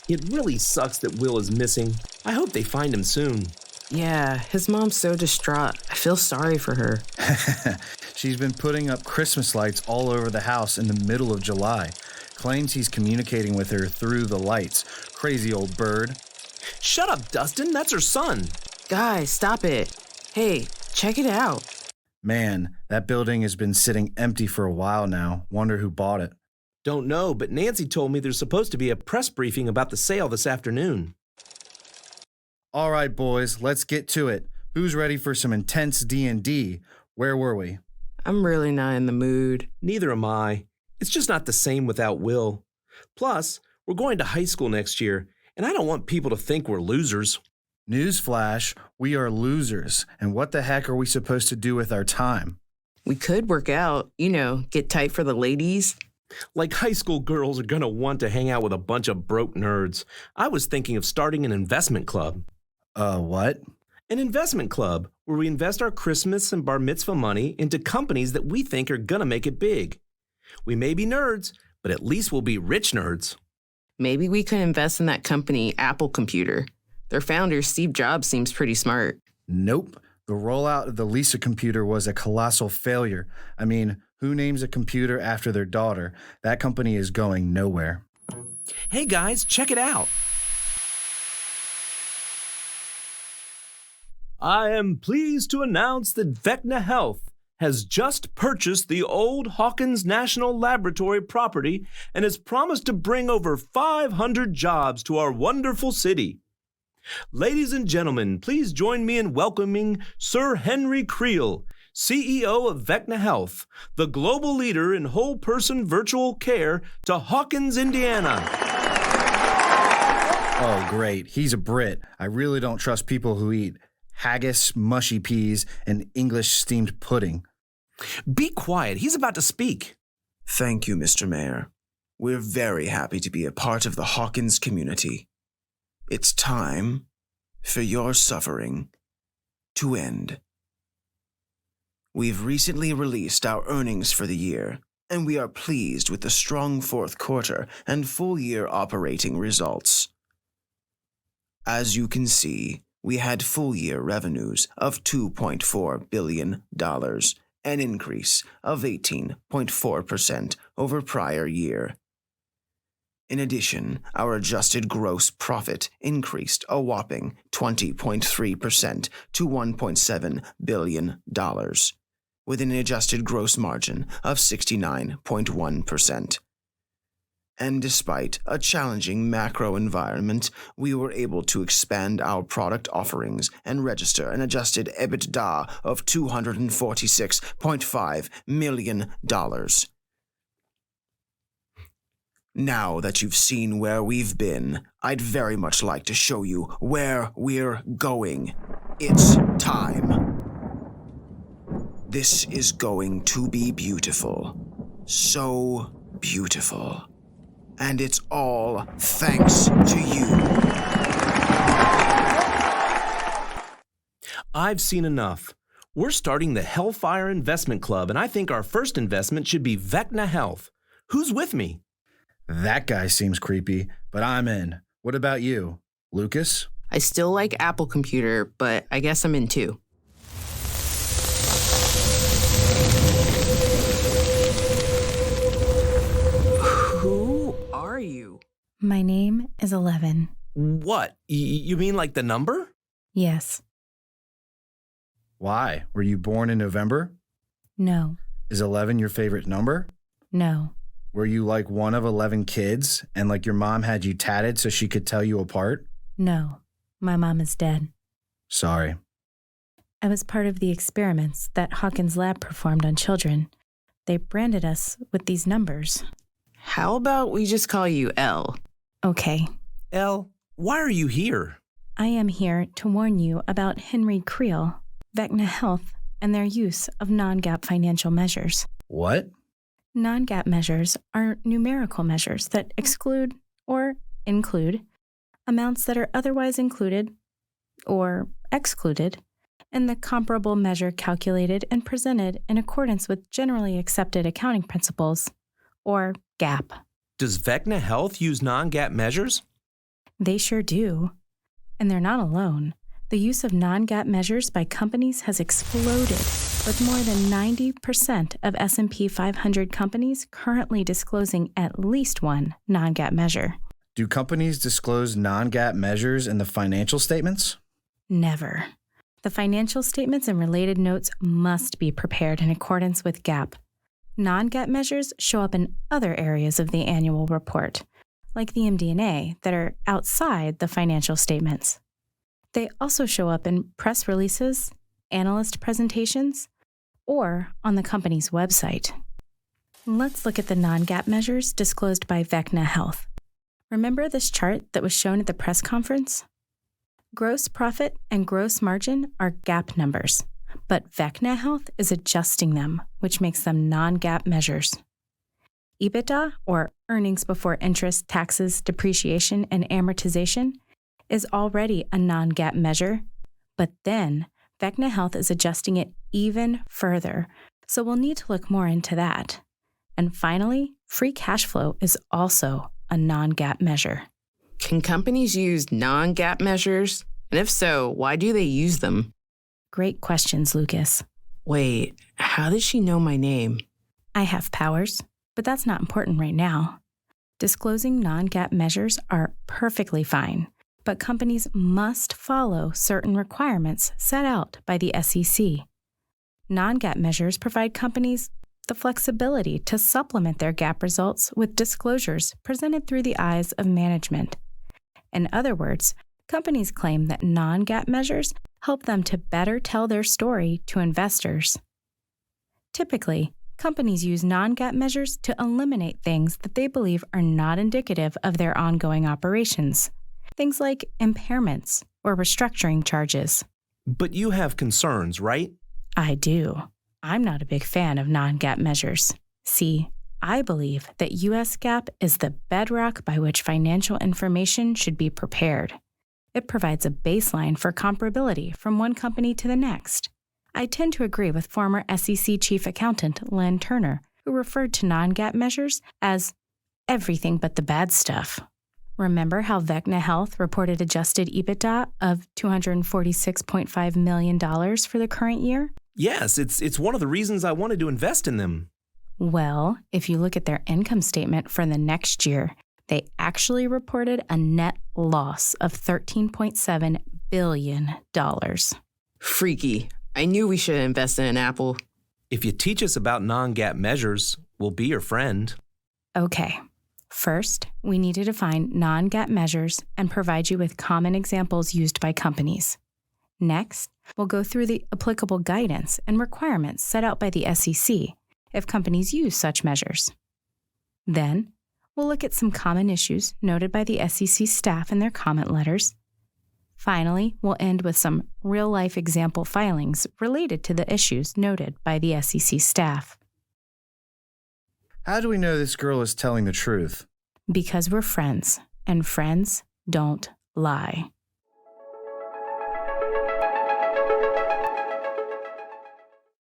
It really sucks that Will is missing. I hope they find him soon. Yeah, his mom's so distraught. I feel sorry for her. She's been putting up Christmas lights all over the house in the middle of July. Claims he's communicating with her through the lights. Crazy old bird. Shut up, Dustin. That's her son. Guys, stop it. Hey, check it out. Man, that building has been sitting empty for a while now. Wonder who bought it. Don't know, but Nancy told me there's supposed to be a press briefing about the sale this afternoon. All right, boys, let's get to it. Who's ready for some intense D&D? Where were we? I'm really not in the mood. Neither am I. It's just not the same without Will. Plus, we're going to high school next year, and I don't want people to think we're losers. Newsflash, we are losers. And what the heck are we supposed to do with our time? We could work out, get tight for the ladies. Like high school girls are going to want to hang out with a bunch of broke nerds. I was thinking of starting an investment club. What? An investment club where we invest our Christmas and bar mitzvah money into companies that we think are going to make it big. We may be nerds, but at least we'll be rich nerds. Maybe we could invest in that company, Apple Computer. Their founder, Steve Jobs, seems pretty smart. Nope. The rollout of the Lisa computer was a colossal failure. I mean, who names a computer after their daughter? That company is going nowhere. Hey guys, check it out. I am pleased to announce that Vecna Health has just purchased the old Hawkins National Laboratory property and has promised to bring over 500 jobs to our wonderful city. Ladies and gentlemen, please join me in welcoming Sir Henry Creel, CEO of Vecna Health, the global leader in whole-person virtual care, to Hawkins, Indiana. Oh, great. He's a Brit. I really don't trust people who eat haggis, mushy peas, and English steamed pudding. Be quiet. He's about to speak. Thank you, Mr. Mayor. We're very happy to be a part of the Hawkins community. It's time for your suffering to end. We've recently released our earnings for the year, and we are pleased with the strong fourth quarter and full-year operating results. As you can see, we had full-year revenues of $2.4 billion, an increase of 18.4% over prior year. In addition, our adjusted gross profit increased a whopping 20.3% to $1.7 billion, with an adjusted gross margin of 69.1%. And despite a challenging macro environment, we were able to expand our product offerings and register an adjusted EBITDA of $246.5 million. Now that you've seen where we've been, I'd very much like to show you where we're going. It's time. This is going to be beautiful. So beautiful. And it's all thanks to you. I've seen enough. We're starting the Hellfire Investment Club, and I think our first investment should be Vecna Health. Who's with me? That guy seems creepy, but I'm in. What about you, Lucas? I still like Apple Computer, but I guess I'm in too. Who are you? My name is 11. What? You mean like the number? Yes. Why? Were you born in November? No. Is 11 your favorite number? No. Were you like one of 11 kids and like your mom had you tatted so she could tell you apart? No. My mom is dead. Sorry. I was part of the experiments that Hawkins Lab performed on children. They branded us with these numbers. How about we just call you L? Okay. Elle, why are you here? I am here to warn you about Henry Creel, Vecna Health, and their use of non-GAAP financial measures. What? Non-GAAP measures are numerical measures that exclude or include amounts that are otherwise included or excluded in the comparable measure calculated and presented in accordance with generally accepted accounting principles, or GAAP. Does Vecna Health use non-GAAP measures? They sure do. And they're not alone. The use of non-GAAP measures by companies has exploded, with more than 90% of S&P 500 companies currently disclosing at least one non-GAAP measure. Do companies disclose non-GAAP measures in the financial statements? Never. The financial statements and related notes must be prepared in accordance with GAAP. Non-GAAP measures show up in other areas of the annual report, like the MD&A, that are outside the financial statements. They also show up in press releases, analyst presentations, or on the company's website. Let's look at the non-GAAP measures disclosed by Vecna Health. Remember this chart that was shown at the press conference? Gross profit and gross margin are GAAP numbers, but Vecna Health is adjusting them, which makes them non-GAAP measures. EBITDA, or earnings before interest, taxes, depreciation, and amortization, is already a non-GAAP measure, but then Vecna Health is adjusting it even further, so we'll need to look more into that. And finally, free cash flow is also a non-GAAP measure. Can companies use non-GAAP measures? And if so, why do they use them? Great questions, Lucas. Wait, how did she know my name? I have powers, but that's not important right now. Disclosing non-GAAP measures are perfectly fine, but companies must follow certain requirements set out by the SEC. Non-GAAP measures provide companies the flexibility to supplement their GAAP results with disclosures presented through the eyes of management. In other words, companies claim that non-GAAP measures help them to better tell their story to investors. Typically, companies use non-GAAP measures to eliminate things that they believe are not indicative of their ongoing operations. Things like impairments or restructuring charges. But you have concerns, right? I do. I'm not a big fan of non-GAAP measures. See, I believe that U.S. GAAP is the bedrock by which financial information should be prepared. It provides a baseline for comparability from one company to the next. I tend to agree with former SEC Chief Accountant Len Turner, who referred to non-GAAP measures as everything but the bad stuff. Remember how Vecna Health reported adjusted EBITDA of $246.5 million for the current year? Yes, it's one of the reasons I wanted to invest in them. Well, if you look at their income statement for the next year, they actually reported a net loss of $13.7 billion. Freaky. I knew we should invest in an Apple. If you teach us about non-GAAP measures, we'll be your friend. Okay. First, we need to define non-GAAP measures and provide you with common examples used by companies. Next, we'll go through the applicable guidance and requirements set out by the SEC if companies use such measures. Then, we'll look at some common issues noted by the SEC staff in their comment letters. Finally, we'll end with some real-life example filings related to the issues noted by the SEC staff. How do we know this girl is telling the truth? Because we're friends, and friends don't lie.